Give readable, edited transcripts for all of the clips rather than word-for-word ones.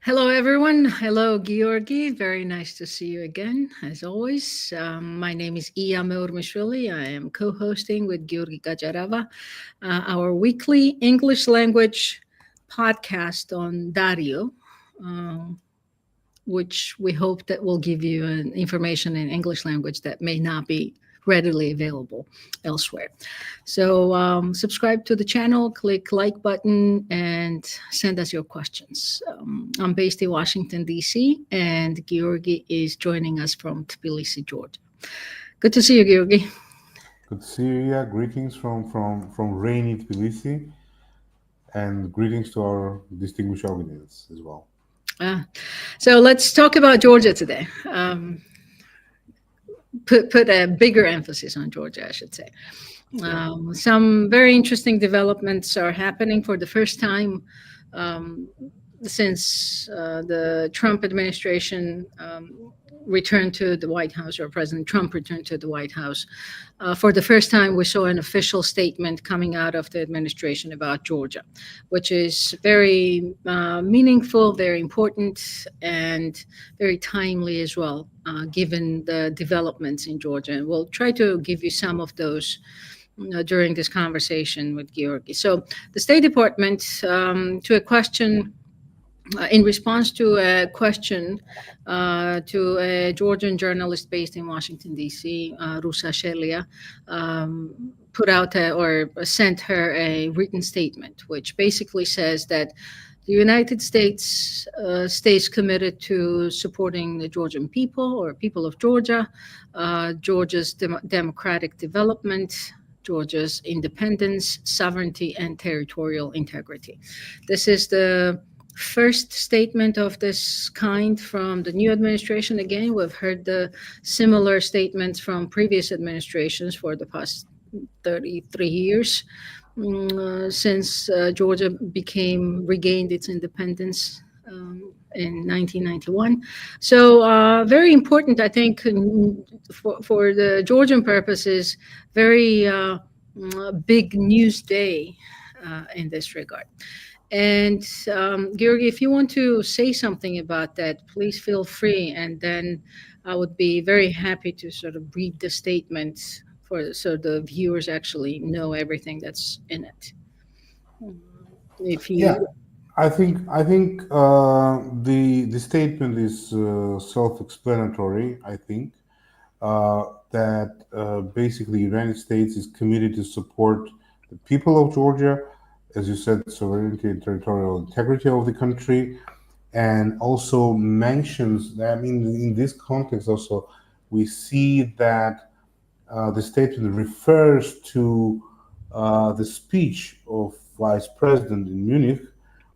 Hello, everyone. Hello, Georgi. Very nice to see you again, as always. My name is Meurmishvili. I am co hosting with Georgi Katcharava our weekly English language podcast on Dario, uh, which we hope that will give you information in English language that may not be readily available elsewhere. So subscribe to the channel, click like button, and send us your questions. I'm based in Washington D.C. and Georgi is joining us from Tbilisi, Georgia. Good to see you, Georgi. Good to see you. Yeah, greetings from rainy Tbilisi, and greetings to our distinguished audience as well. Uh, so let's talk about Georgia today. Put a bigger emphasis on Georgia, I should say. Sure. Some very interesting developments are happening for the first time um, since the Trump administration returned to the White House, or President Trump returned to the White House. For the first time, we saw an official statement coming out of the administration about Georgia, which is very meaningful, very important, and very timely as well, given the developments in Georgia. And we'll try to give you some of those during this conversation with Georgi. So, the State Department, to a question in response to a question to a Georgian journalist based in Washington, D.C., Rusa Shelia, put out or sent her a written statement, which basically says that the United States stays committed to supporting the Georgian people or people of Georgia, Georgia's democratic development, Georgia's independence, sovereignty, and territorial integrity. This is the first statement of this kind from the new administration. Again, we've heard the similar statements from previous administrations for the past 33 years since Georgia regained its independence in 1991. So very important, I think, for the Georgian purposes, very big news day in this regard. And Georgi, if you want to say something about that, please feel free. And then I would be very happy to sort of read the statement so the viewers actually know everything that's in it. If Yeah, you, I think the statement is self-explanatory. I think that basically United States is committed to support the people of Georgia, as you said, sovereignty and territorial integrity of the country, and also mentions. I mean, in this context, also we see that the statement refers to the speech of Vice President in Munich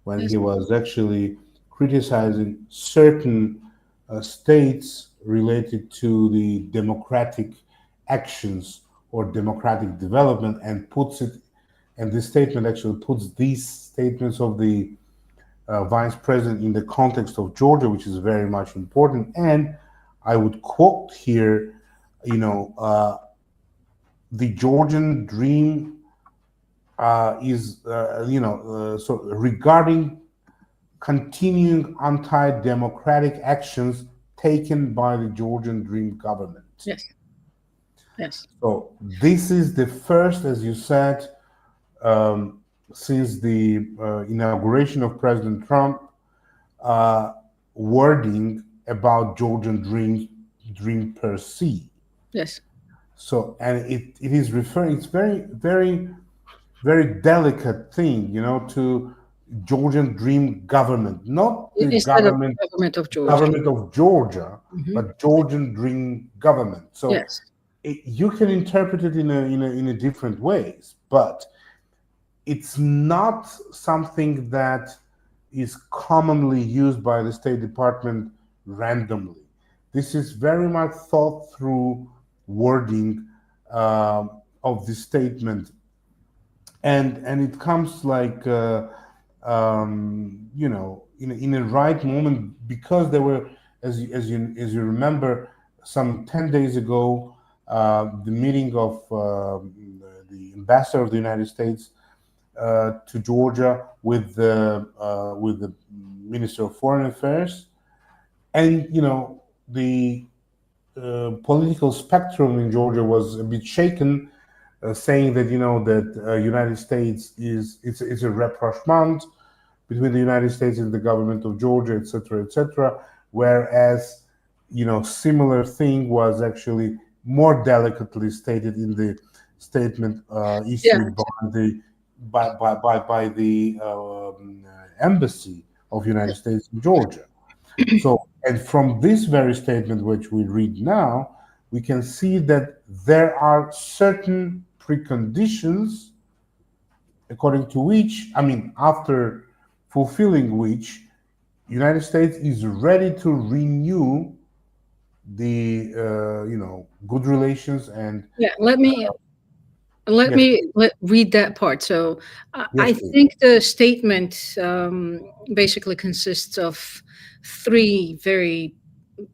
when yes, he was actually criticizing certain states related to the democratic actions or democratic development, and puts it, and this statement actually puts these statements of the vice president in the context of Georgia, which is very much important. And I would quote here, you know, the Georgian dream is, so regarding continuing anti-democratic actions taken by the Georgian dream government. yes, yes, So this is the first, as you said, um, since the inauguration of President Trump, uh, wording about Georgian dream per se. yes. So, and it is referring, it's very delicate thing, to Georgian dream government, not the Instead of government of Georgia. government of Georgia, Hmm. but Georgian dream government. So Yes, you can interpret it in a different ways, but it's not something that is commonly used by the State Department randomly. This is very much thought through wording of the statement, and it comes like in a right moment, because there were, as you remember, some 10 days ago, the meeting of the ambassador of the United States to Georgia with the Minister of Foreign Affairs, and the political spectrum in Georgia was a bit shaken, saying that that United States it's a rapprochement between the United States and the government of Georgia, etc., etc. Whereas, similar thing was actually more delicately stated in the statement Yeah, issued by the embassy of United States in Georgia. So, and from this very statement, which we read now, we can see that there are certain preconditions according to which, I mean, after fulfilling which, United States is ready to renew the good relations and yeah. Let yes, me read that part. So I yes, please. think the statement basically consists of three very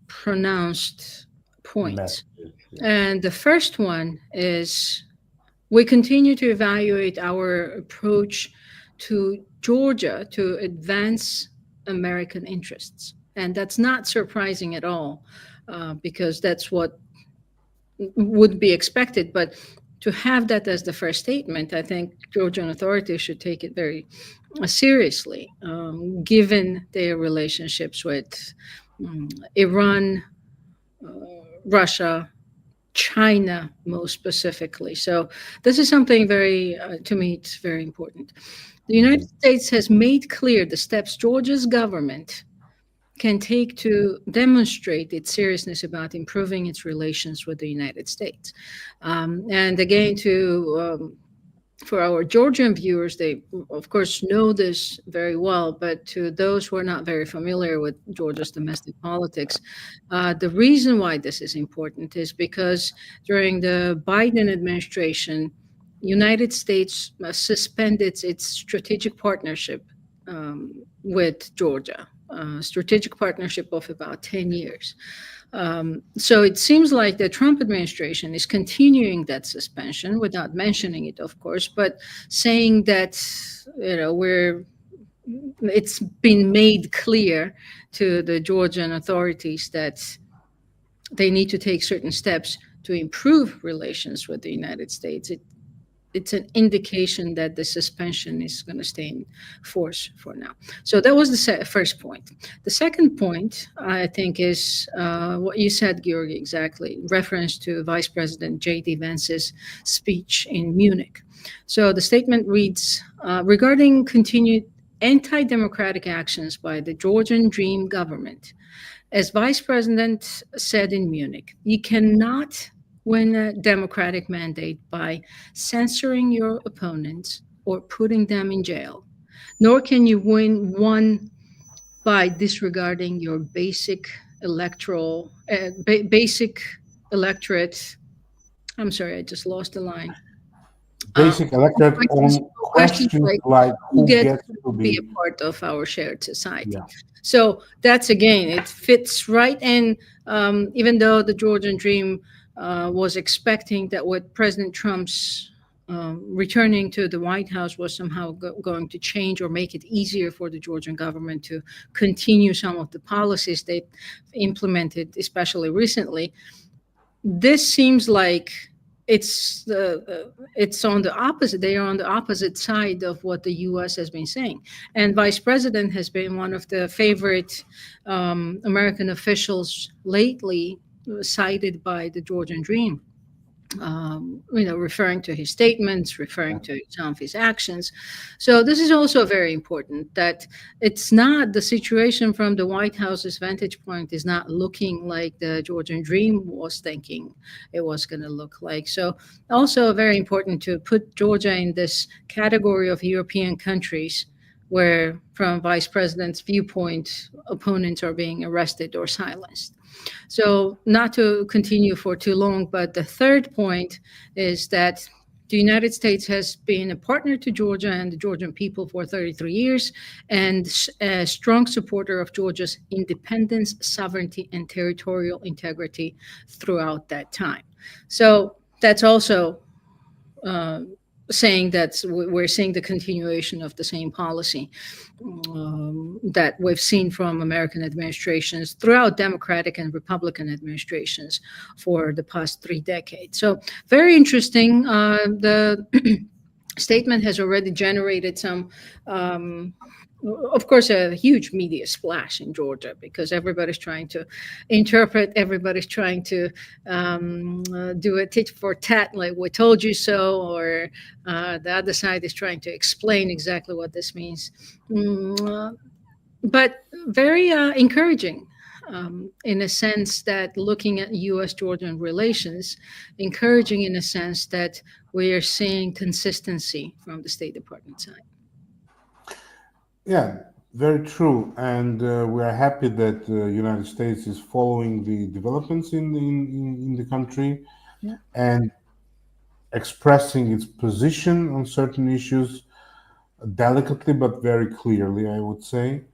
pronounced points. Messages, yes, And the first one is we continue to evaluate our approach to Georgia to advance American interests. And that's not surprising at all, because that's what would be expected. But to have that as the first statement, I think Georgian authorities should take it very seriously, given their relationships with Iran, Russia, China, most specifically. So this is something very, to me, it's very important. The United States has made clear the steps Georgia's government can take to demonstrate its seriousness about improving its relations with the United States. And again, for our Georgian viewers, they of course know this very well, but to those who are not very familiar with Georgia's domestic politics, the reason why this is important is because during the Biden administration, United States suspended its strategic partnership with Georgia, strategic partnership of about 10 years. So it seems like the Trump administration is continuing that suspension without mentioning it, of course, but saying that it's been made clear to the Georgian authorities that they need to take certain steps to improve relations with the United States. It's an indication that the suspension is going to stay in force for now. So that was the first point. The second point, I think, is what you said, Georgi, exactly, reference to Vice President J.D. Vance's speech in Munich. So the statement reads, regarding continued anti-democratic actions by the Georgian Dream government, as Vice President said in Munich, you cannot win a democratic mandate by censoring your opponents or putting them in jail, nor can you win one by disregarding your basic electorate. I'm sorry, I just lost the line. basic electorate on Questions questions like like who who gets gets to to be be, a part of our shared society. yeah, So that's again, it fits right in. Even though the Georgian Dream was expecting that what President Trump's returning to the White House was somehow going to change or make it easier for the Georgian government to continue some of the policies they implemented, especially recently. This seems like it's on the opposite. They are on the opposite side of what the U.S. has been saying, and Vice President has been one of the favorite American officials lately, cited by the Georgian Dream, referring to his statements, referring to some of his actions. So this is also very important, that it's not the situation from the White House's vantage point is not looking like the Georgian Dream was thinking it was going to look like. So also very important to put Georgia in this category of European countries where, from Vice President's viewpoint, opponents are being arrested or silenced. So, not to continue for too long, but the third point is that the United States has been a partner to Georgia and the Georgian people for 33 years, and a strong supporter of Georgia's independence, sovereignty, and territorial integrity throughout that time. So that's also saying that we're seeing the continuation of the same policy that we've seen from American administrations throughout Democratic and Republican administrations for the past 3 decades. So very interesting. The statement has already generated some, of course, a huge media splash in Georgia because everybody's trying to interpret, everybody's trying to do a tit for tat, like we told you so, or the other side is trying to explain exactly what this means. But very encouraging. In a sense that looking at US Jordan relations, encouraging in a sense that we are seeing consistency from the State Department side. Yeah, very true. And we are happy that the United States is following the developments in the country Yeah. and expressing its position on certain issues delicately but very clearly, I would say.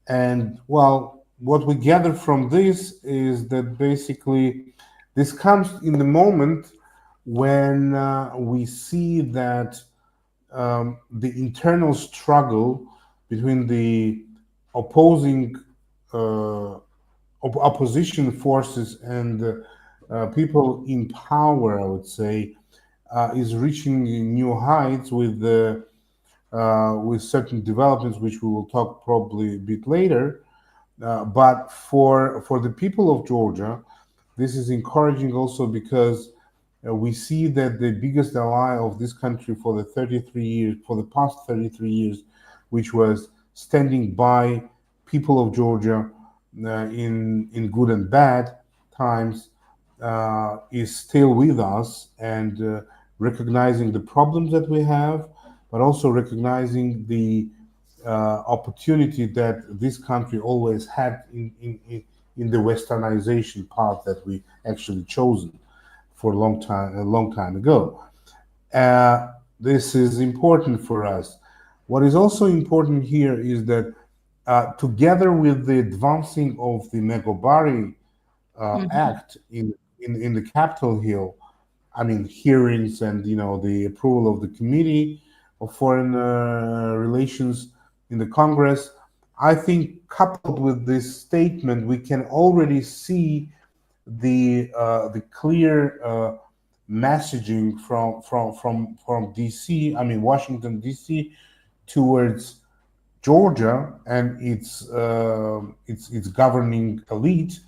And well, what we gather from this is that basically this comes in the moment when we see that the internal struggle between the opposing opposition forces and people in power, I would say, is reaching new heights with certain developments, which we will talk probably a bit later. But for the people of Georgia, this is encouraging also because we see that the biggest ally of this country for the 33 years, for the past 33 years, which was standing by people of Georgia in good and bad times, is still with us and recognizing the problems that we have, but also recognizing the opportunity that this country always had in the westernization path that we actually chosen for a long time ago. This is important for us. What is also important here is that together with the advancing of the Megobari Mhm. Act in the Capitol Hill, I mean hearings and the approval of the Committee of Foreign Relations in the Congress, I think coupled with this statement, we can already see the clear messaging from DC, I mean Washington DC, towards Georgia and its governing elite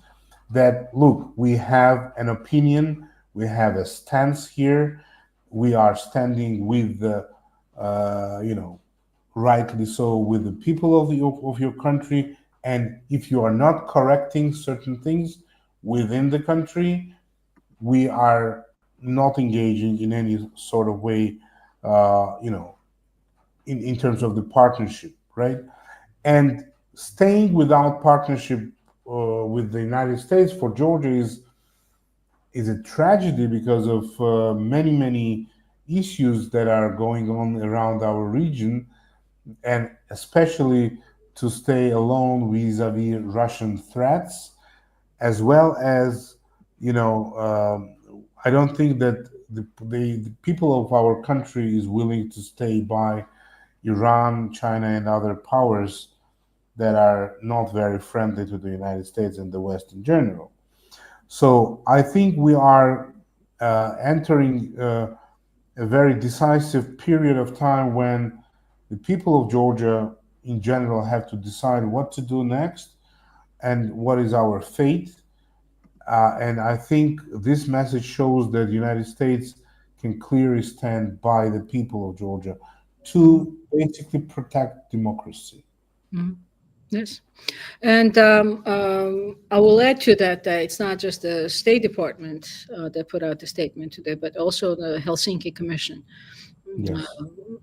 that look, we have an opinion, we have a stance here, we are standing with the rightly so with the people of your country, and if you are not correcting certain things within the country, we are not engaging in any sort of way, in terms of the partnership, right? And staying without partnership with the United States for Georgia is a tragedy because of many issues that are going on around our region, and especially to stay alone vis-a-vis Russian threats, as well as I don't think that the people of our country is willing to stay by Iran, China, and other powers that are not very friendly to the United States and the West in general. So I think we are entering a very decisive period of time when the people of Georgia in general have to decide what to do next and what is our fate. And I think this message shows that the United States can clearly stand by the people of Georgia Mhm. to basically protect democracy. Mhm. Yes. And I will add to that that it's not just the State Department that put out the statement today, but also the Helsinki Commission Yes.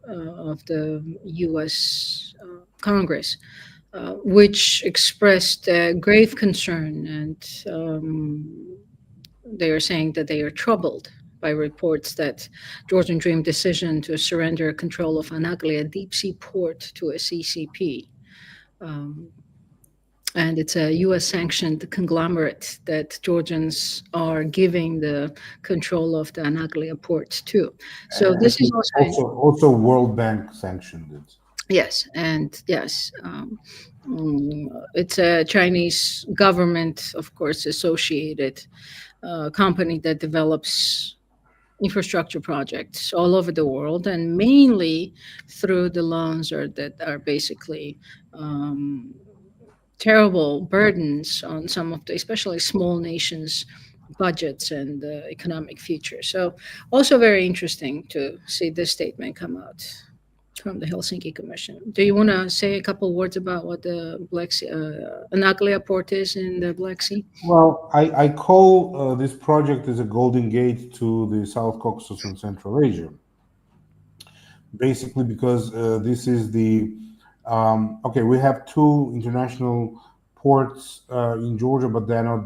of the U.S. Congress, which expressed grave concern, and they are saying that they are troubled by reports that Georgian Dream decision to surrender control of Anaglia deep sea port to a CCP. Um, and it's a U.S. sanctioned conglomerate that Georgians are giving the control of the Anaglia port to. So And I this is think also also World Bank sanctioned it. yes, and yes, it's a Chinese government, of course, associated company that develops infrastructure projects all over the world, and mainly through the loans or that are basically um, terrible burdens on some of the, especially small nations' budgets and economic future. So, also very interesting to see this statement come out from the Helsinki Commission. Do you want to say a couple words about what the Black Sea, Anaglia port is in the Black Sea? Well, I call this project as a golden gate to the South Caucasus and Central Asia, basically because this is the okay. We have two international ports in Georgia, but they're not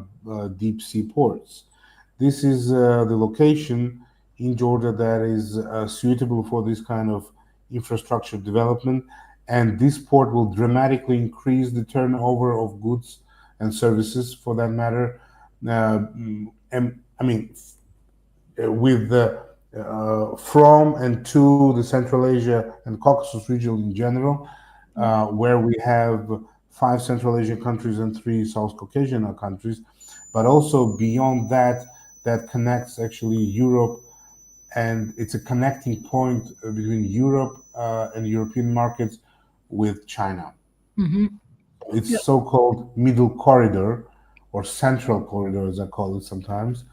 deep sea ports. This is the location in Georgia that is suitable for this kind of infrastructure development, and this port will dramatically increase the turnover of goods and services, for that matter. And I mean, with the from and to the Central Asia and Caucasus region in general, where we have five Central Asian countries and three South Caucasian countries, but also beyond that, that connects actually Europe, and it's a connecting point between Europe and European markets with China. Mm-hmm. It's Yeah. so-called middle corridor or central corridor, as I call it sometimes,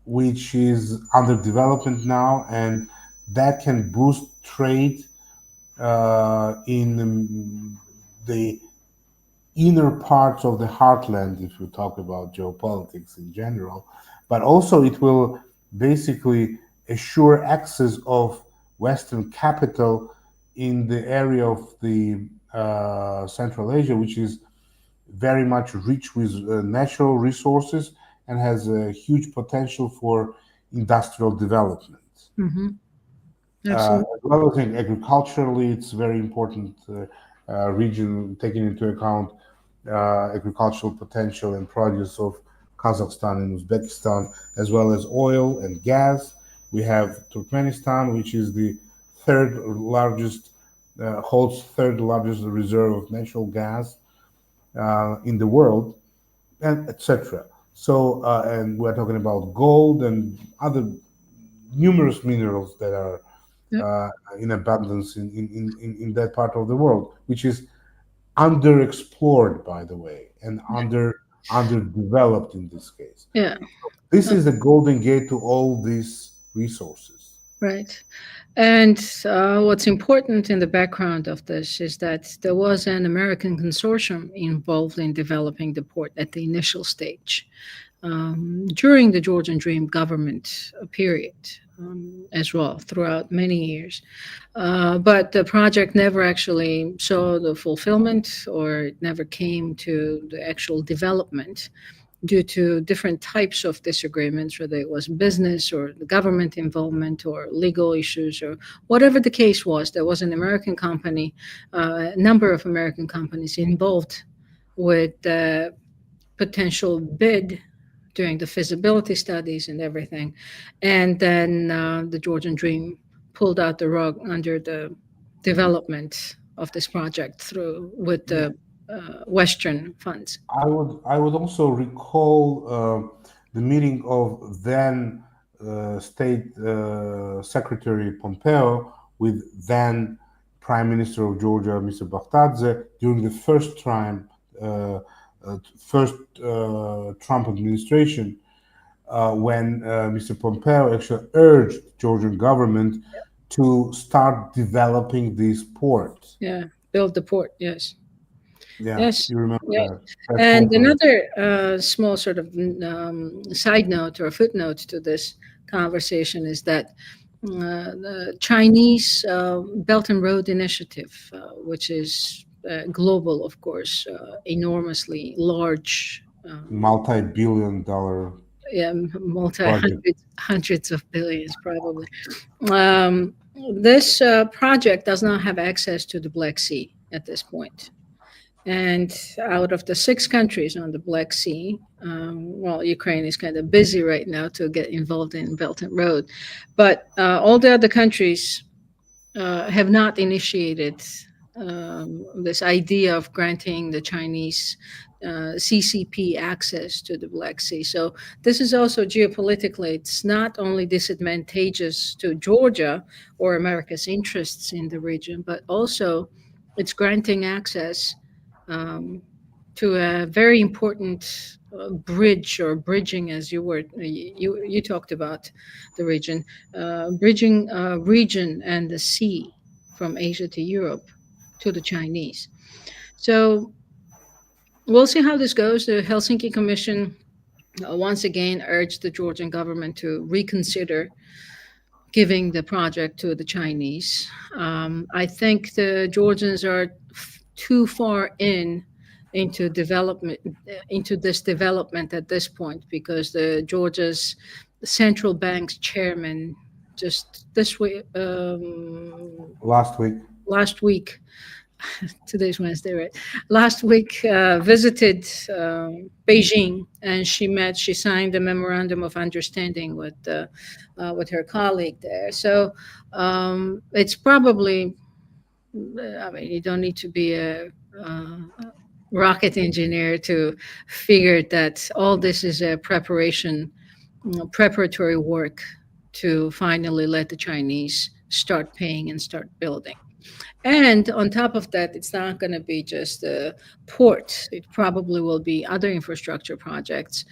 which is under development now, and that can boost trade in the inner parts of the heartland, if you talk about geopolitics in general. But also, it will basically assure access of Western capital in the area of the Central Asia, which is very much rich with natural resources and has a huge potential for industrial development. Mm-hmm. Absolutely. As well as agriculturally, it's very important region, taking into account agricultural potential and produce of Kazakhstan and Uzbekistan, as well as oil and gas. We have Turkmenistan, which is the third largest, holds third largest reserve of natural gas in the world, and etc. So, and we're talking about gold and other numerous minerals that are Yep. in abundance in that part of the world, which is underexplored, by the way, and underdeveloped in this case. Yeah. This is the golden gate to all these resources. Right. And what's important in the background of this is that there was an American consortium involved in developing the port at the initial stage during the Georgian Dream government period as well, throughout many years. But the project never actually saw the fulfillment, or it never came to the actual development due to different types of disagreements, whether it was business or the government involvement or legal issues or whatever the case was. There was an American company, a number of American companies involved with the potential bid during the feasibility studies and everything. And then the Georgian Dream pulled out the rug under the development of this project through with Yeah. the Western funds. I would also recall the meeting of then State Secretary Pompeo with then Prime Minister of Georgia, Mr. Baghdadze, during the first Trump administration, when Mr. Pompeo actually urged Georgian government to start developing these ports. Yeah, build the port. Yes, Yeah, yes, you remember yes. that press And conference. another small sort of side note or footnote to this conversation is that the Chinese Belt and Road Initiative, which is global, of course, enormously large. Multi-billion dollar Yeah, multi project. hundreds of billions, probably. Um, this project does not have access to the Black Sea at this point. And out of the 6 countries on the Black Sea, well, Ukraine is kind of busy right now to get involved in Belt and Road, but all the other countries have not initiated this idea of granting the Chinese CCP access to the Black Sea. So this is also geopolitically, it's not only disadvantageous to Georgia or America's interests in the region, but also it's granting access um, to a very important bridge or bridging, as you talked about the region, bridging region and the sea from Asia to Europe to the Chinese. So we'll see how this goes. The Helsinki Commission once again urged the Georgian government to reconsider giving the project to the Chinese. I think the Georgians are too far into development into this development at this point because the Georgia's central bank's chairman just this week Last week. last week today's Wednesday, right? Last week visited Beijing, and she signed a memorandum of understanding with her colleague there. So it's probably, I mean, you don't need to be a rocket engineer to figure that all this is a preparatory work to finally let the Chinese start paying and start building. And on top of that, it's not going to be just a port. It probably will be other infrastructure projects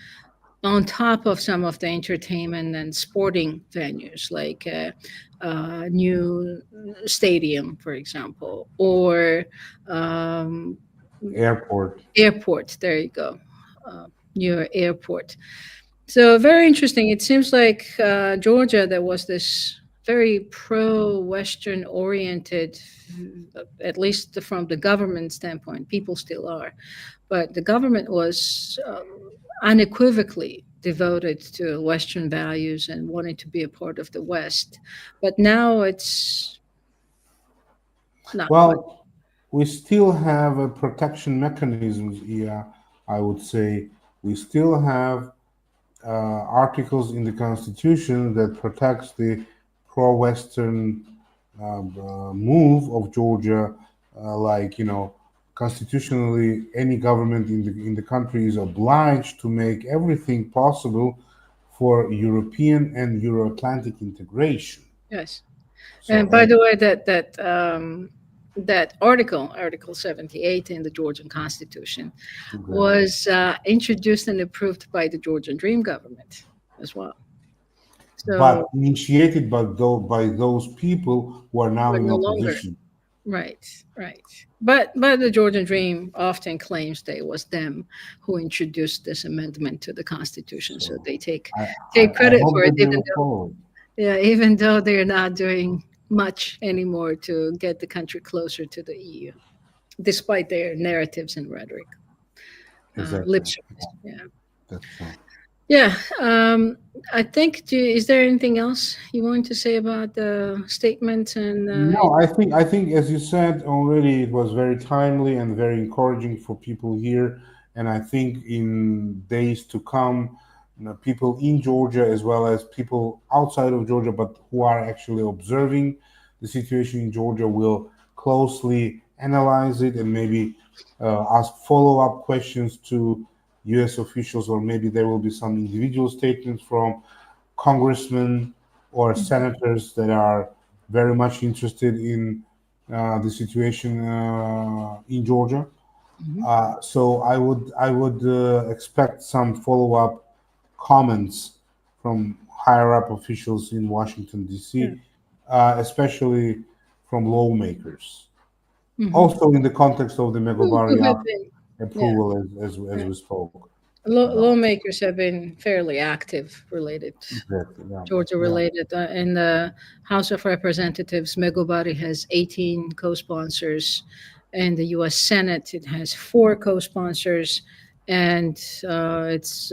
on top of some of the entertainment and sporting venues, like a new stadium, for example, or Airport. airport. There you go, new airport. So very interesting. It seems like Georgia, there was this very pro-Western oriented, at least from the government standpoint. People still are, but the government was unequivocally devoted to Western values and wanted to be a part of the West. But now it's not quite. Well, we still have a protection mechanisms here. I would say we still have articles in the Constitution that protects the pro-Western move of Georgia, like constitutionally, any government in the country is obliged to make everything possible for European and Euro-Atlantic integration. Yes. So, And by the way, that Article 78 in the Georgian Constitution, was introduced and approved by the Georgian Dream government as well. but So initiated by those people who are now we're in no longer opposition. right, right. But the Georgian Dream often claims that it was them who introduced this amendment to the Constitution. So So they take I, I, take I credit hope for that it, they will follow. even though they're not doing much anymore to get the country closer to the EU, despite their narratives and rhetoric, lip Exactly. service. Yeah. That's true. Yeah, I think. Is there anything else you want to say about the statement? And No, I think as you said already, it was very timely and very encouraging for people here. And I think in days to come, people in Georgia as well as people outside of Georgia, but who are actually observing the situation in Georgia, will closely analyze it and maybe ask follow-up questions to U.S. officials, or maybe there will be some individual statements from congressmen or senators that are very much interested in the situation in Georgia. Mhm. So I would expect some follow up comments from higher up officials in Washington Yeah. D.C., especially from lawmakers. Mhm. Also in the context of the Who Megabari have Act been, yeah, approval, as yeah. we spoke about. Lawmakers have been fairly active related, Exactly. Yeah. Georgia Yeah. related. In the House of Representatives, Megobari has 18 co-sponsors. In the U.S. Senate, it has 4 co-sponsors. and it's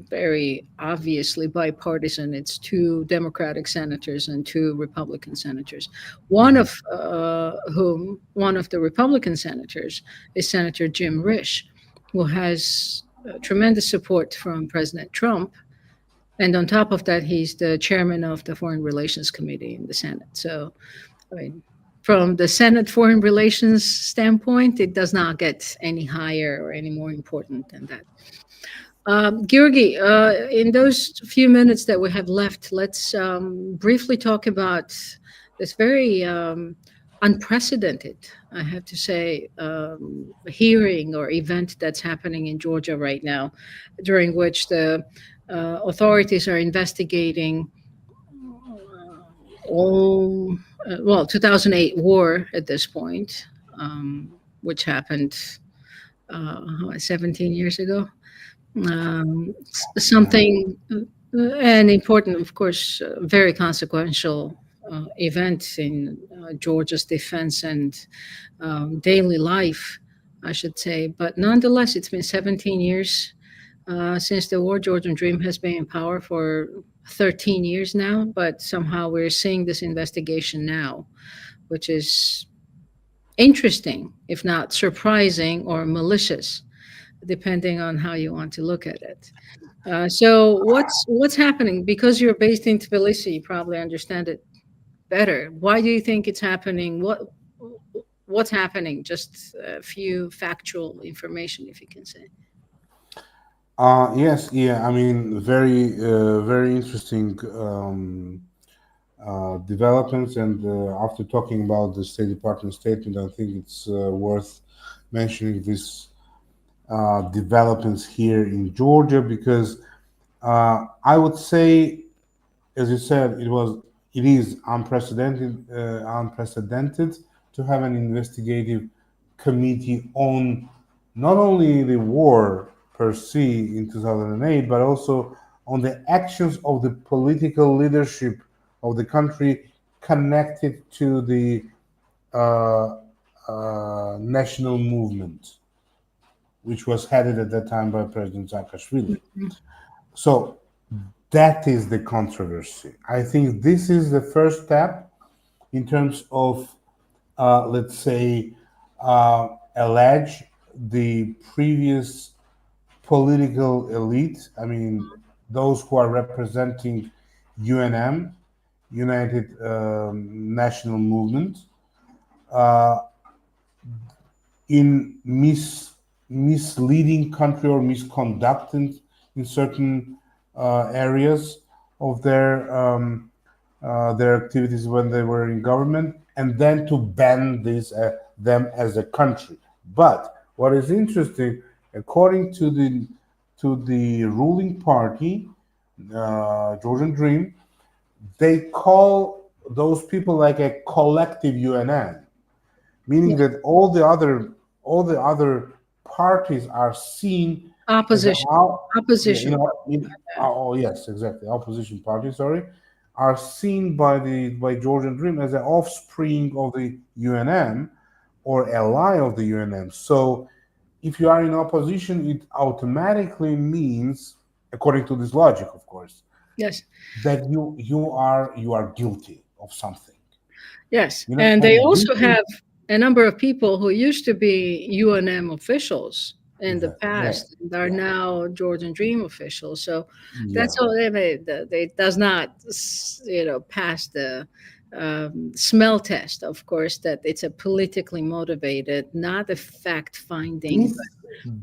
very obviously bipartisan. It's two Democratic senators and two Republican senators. One of the Republican senators is Senator Jim Risch, who has tremendous support from President Trump. And on top of that, he's the chairman of the Foreign Relations Committee in the Senate. So, I mean, from the Senate Foreign Relations standpoint, it does not get any higher or any more important than that. Georgi, in those few minutes that we have left, let's briefly talk about this very unprecedented, I have to say, hearing or event that's happening in Georgia right now, during which the authorities are investigating all, 2008 war at this point, which happened 17 years ago. Something an important, of course, very consequential event in Georgia's defense and daily life, I should say. But nonetheless, it's been 17 years since the war. Georgian Dream has been in power for 13 years now, but somehow we're seeing this investigation now, which is interesting, if not surprising or malicious, depending on how you want to look at it. So what's happening? Because you're based in Tbilisi, you probably understand it better. Why do you think it's happening? What's happening? Just a few factual information, if you can say. Yes, yeah. I mean, very interesting developments. And after talking about the State Department statement, I think it's worth mentioning these developments here in Georgia because I would say, as you said, it is unprecedented to have an investigative committee on not only the war per se in 2008, but also on the actions of the political leadership of the country connected to the uh, national movement, which was headed at that time by President Saakashvili. Mhm. So that is the controversy. I think this is the first step in terms of, let's say, allege the previous political elite. I mean, those who are representing UNM, United National Movement, uh, in misleading country or misconducting in certain areas of their activities when they were in government, and then to ban them as a country. But what is interesting, according to the ruling party, Georgian Dream, they call those people like a collective UNN, meaning Yeah. that all the other parties are seen as Opposition. yeah, Opposition. oh yes, exactly, opposition parties, sorry, are seen by Georgian Dream as an offspring of the UNM or ally of the UNM. So if you are in opposition, it automatically means, according to this logic, of course, Yes. that you are guilty of something. Yes. You know, And they and this also is have a number of people who used to be UNM officials in the exactly yeah, past and are yeah, now Georgian Dream officials. So that's yeah. all they does not, pass the smell test, of course, that it's a politically motivated, not a fact finding, This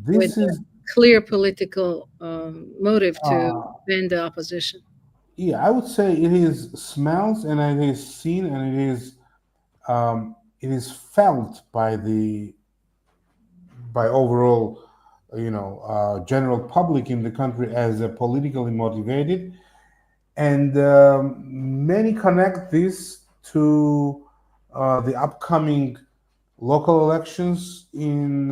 but with this a is clear political motive to uh, bend the opposition. yeah, I would say it is smells and it is seen and it is felt by overall general public in the country as a politically motivated, and many connect this to the upcoming local elections in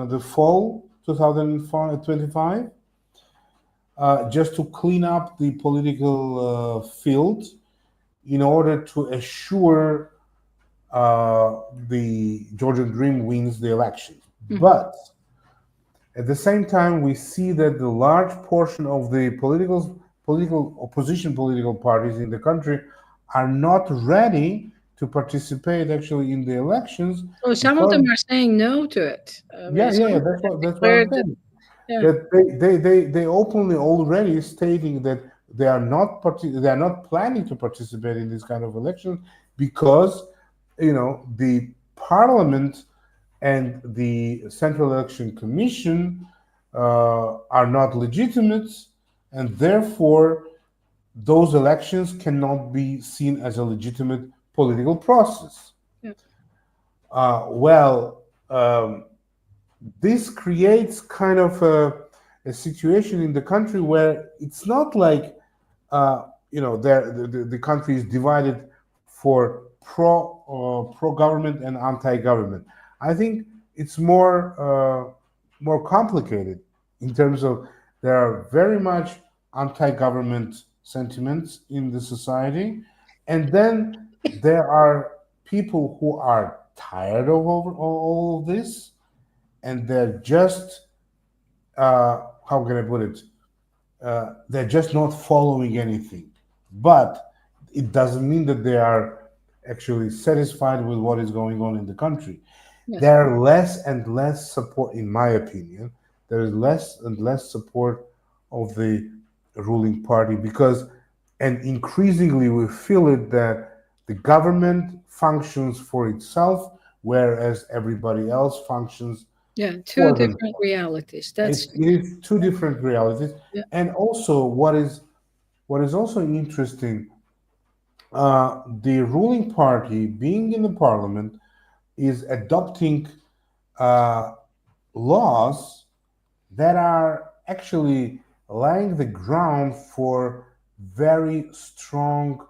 the fall 2025, just to clean up the political field in order to assure the Georgian Dream wins the elections. Mhm. But At the same time, we see that the large portion of the political opposition political parties in the country are not ready to participate actually in the elections Oh, some of because them are saying no to it. I mean, some yeah, of them have that's what I'm declared that. saying. Yeah. That they openly already stating that they are not planning to participate in this kind of election because the parliament and the Central Election Commission are not legitimate, and therefore those elections cannot be seen as a legitimate political process. Yeah. Well, this creates kind of a situation in the country where it's not like the country is divided for pro government and anti government. I think it's more complicated in terms of there are very much anti government sentiments in the society, and then there are people who are tired of all of this, and they're just how can I put it? They're just not following anything. But it doesn't mean that they are actually satisfied with what is going on in the country. Yes. There are less and less support, in my opinion. There is less and less support of the ruling party because, and increasingly we feel it that the government functions for itself, whereas everybody else functions Yeah. Two for different themselves. realities. That's It is two different realities, yeah. and also what is also interesting, the ruling party being in the parliament is adopting uh, laws that are actually laying the ground for very strong,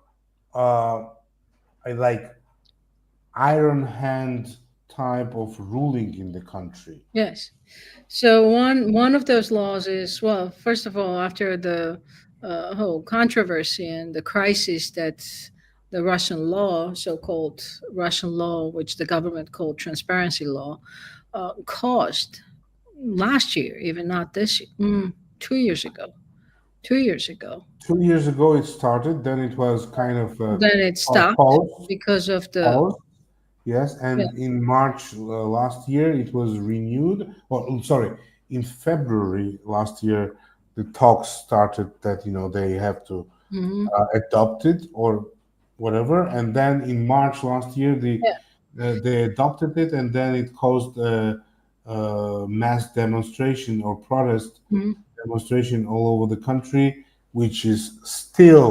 like iron hand type of ruling in the country. Yes. So one of those laws is, well, first of all, after the whole controversy and the crisis that the Russian law, so-called Russian law, which the government called transparency law, caused last year, even not this year, 2 years ago. 2 years ago. 2 years ago it started, then it was kind of Then it stopped paused, because of the paused. Yes, yeah. and in March last year it was renewed. Or sorry, in February last year the talks started that they have to Mhm. adopt it or whatever, and then in March last year Yeah. they adopted it, and then it caused a mass demonstration or protest Mhm. demonstration all over the country, which is still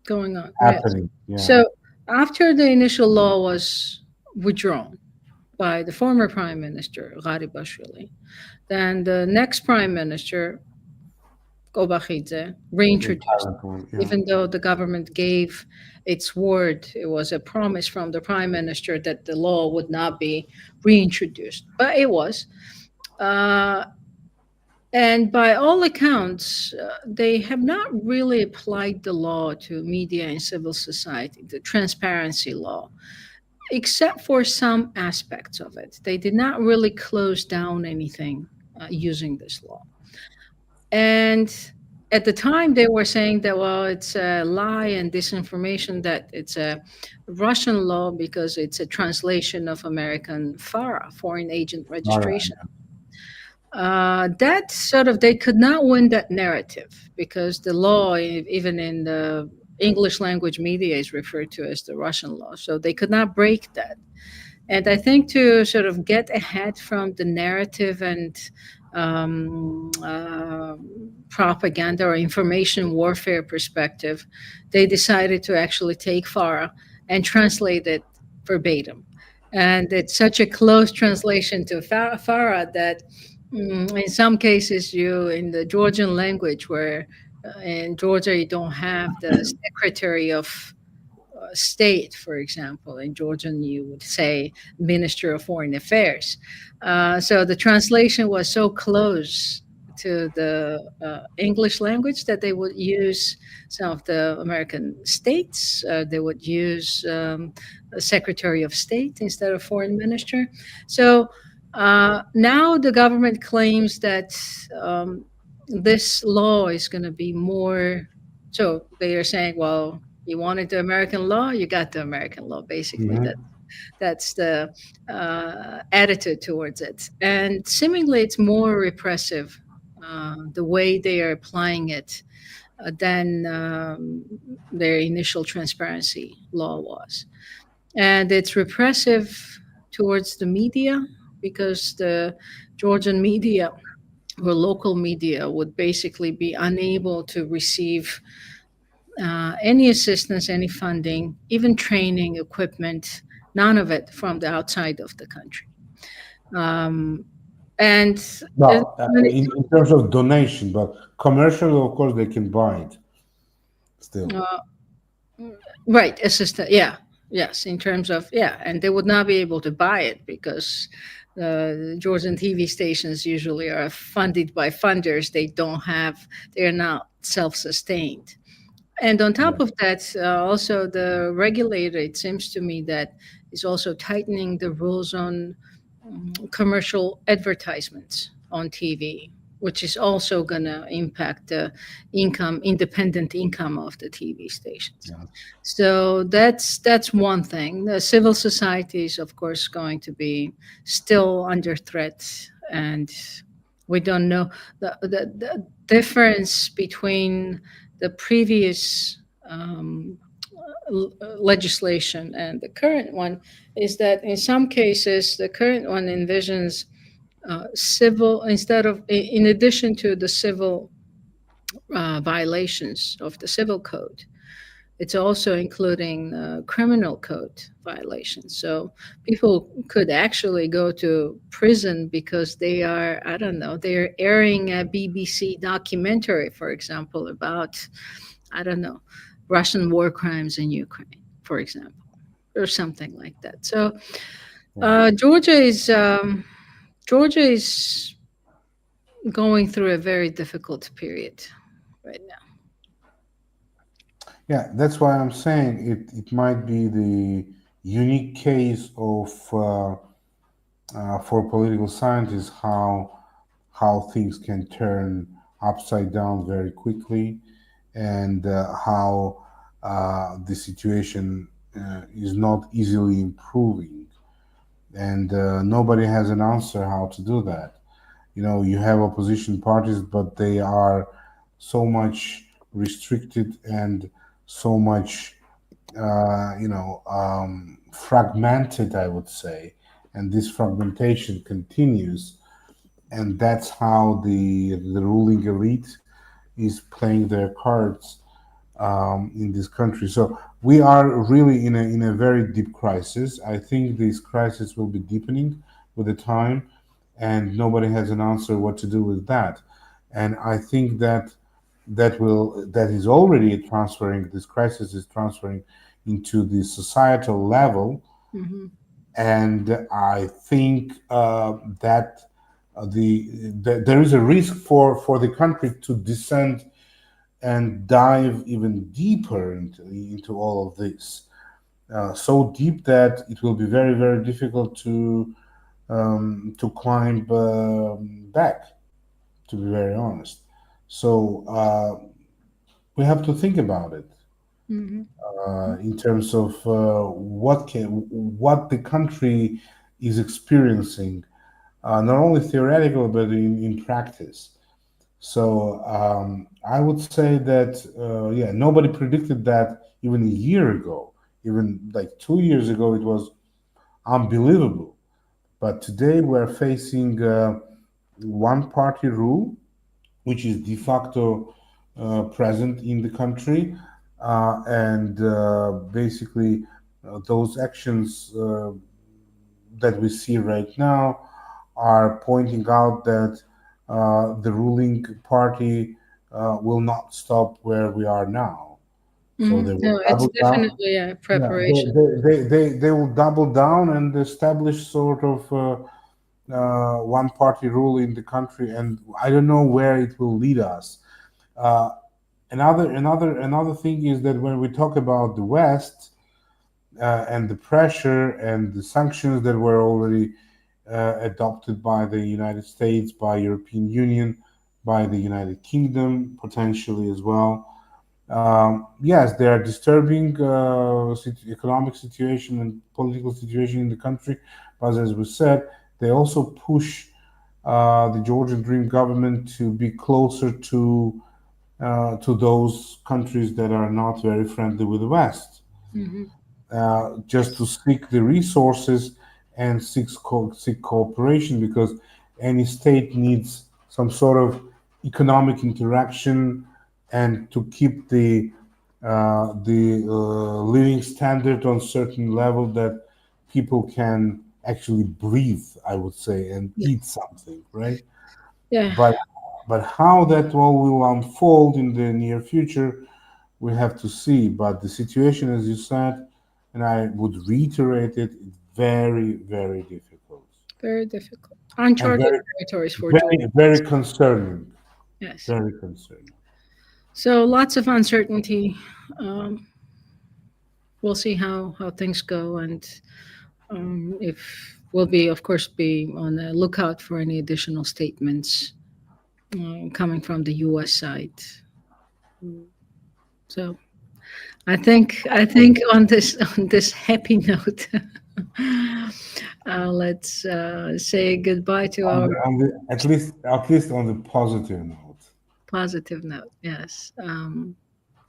Going on. Yes. happening. Yeah, So after the initial law was withdrawn by the former prime minister, Garibashvili, then the next prime minister, Kobachidze, the reintroduced current one. it. Yeah, Even though the government gave its word, it was a promise from the prime minister that the law would not be reintroduced. But it was. Uh, and by all accounts, they have not really applied the law to media and civil society, the transparency law, except for some aspects of it. They did not really close down anything using this law. And at the time, they were saying that, well, it's a lie and disinformation, that it's a Russian law because it's a translation of American FARA, foreign agent all right. registration. That sort of, they could not win that narrative because the law, even in the English language media, is referred to as the Russian law. So they could not break that. And I think to sort of get ahead from the narrative and um, uh, propaganda or information warfare perspective, they decided to actually take FARA and translate it verbatim. And it's such a close translation to FARA that in some cases, in the Georgian language, where in Georgia you don't have the secretary of state, for example. In Georgian, you would say Minister of Foreign Affairs. So the translation was so close to the English language that they would use some of the American states. They would use a Secretary of State instead of Foreign Minister. So Now the government claims that um, this law is going to be more. So they are saying, well, you wanted the American law, you got the American law. Basically, Hmm. that's the attitude towards it, and seemingly it's more repressive. The way they are applying it than their initial transparency law was. And it's repressive towards the media because the Georgian media or local media would basically be unable to receive any assistance, any funding, even training, equipment, none of it from the outside of the country. Um, and it, No, when it, in terms of donation, but commercially, of course, they can buy it still. uh, right, assistant, yeah, yes, in terms of, yeah, and they would not be able to buy it because Georgian TV stations usually are funded by funders. They're not self sustained. And on Yeah. top of that, also the regulator, it seems to me that is also tightening the rules on commercial advertisements on TV, which is also going to impact the independent income of the TV stations. Yeah. So that's one thing. The civil society is, of course, going to be still under threat, and we don't know the difference between the previous legislation and the current one is that in some cases the current one envisions civil instead of in addition to the civil violations of the civil code, it's also including criminal code violations. So people could actually go to prison because they are, I don't know, they're airing a BBC documentary, for example, about, I don't know, Russian war crimes in Ukraine, for example, or something like that. So Yeah. Georgia is going through a very difficult period right now. Yeah, that's why I'm saying it might be the unique case of for political scientists how things can turn upside down very quickly, and how the situation is not easily improving, and nobody has an answer how to do that. You have opposition parties, but they are so much restricted and so much fragmented, I would say, and this fragmentation continues, and that's how the ruling elite is playing their cards in this country. So we are really in a very deep crisis. I think this crisis will be deepening with the time, and nobody has an answer what to do with that. And I think that is already transferring. This crisis is transferring into the societal level, Hmm. and I think that there is a risk for the country to descend and dive even deeper into all of this, so deep that it will be very very difficult to climb back. To be very honest, so we have to think about it Hmm. in terms of what the country is experiencing, not only theoretical but in practice. So I would say that yeah, nobody predicted that even a year ago, even like 2 years ago, it was unbelievable. But today we're facing one party rule, which is de facto present in the country, and basically those actions that we see right now are pointing out that the ruling party will not stop where we are now. So Hmm. they will No, it's double down. definitely a Yeah, preparation. they will double down and establish sort of one party rule in the country, and I don't know where it will lead us. Uh, another thing is that when we talk about the West and the pressure and the sanctions that were already adopted by the United States, by European Union, by the United Kingdom, potentially as well. Yes, they are disturbing economic situation and political situation in the country, but as we said, they also push the Georgian Dream government to be closer to those countries that are not very friendly with the West, Hmm. just to seek the resources and seek cooperation, because any state needs some sort of economic interaction and to keep the living standard on certain level that people can actually breathe, I would say, and Yeah. eat something, right? Yeah. But how that all will unfold in the near future, we have to see. But the situation, as you said, and I would reiterate it, it's very, very difficult Very difficult. and Uncharted very, territories for Georgia. very, very concerning. Yes. Very concerning. So lots of uncertainty. Um, we'll see how things go, and if we'll be, of course, be on the lookout for any additional statements coming from the U.S. side. So I think on this happy note, let's say goodbye to our At least on the positive note. positive note. Yes.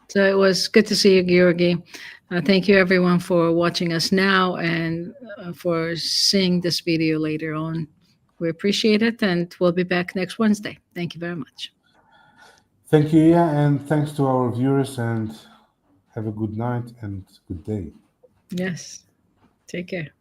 So it was good to see you, Georgi. Thank you, everyone, for watching us now and for seeing this video later on. We appreciate it, and we'll be back next Wednesday. Thank you very much. Thank you, yeah, and thanks to our viewers, and have a good night and good day. Yes. Take care.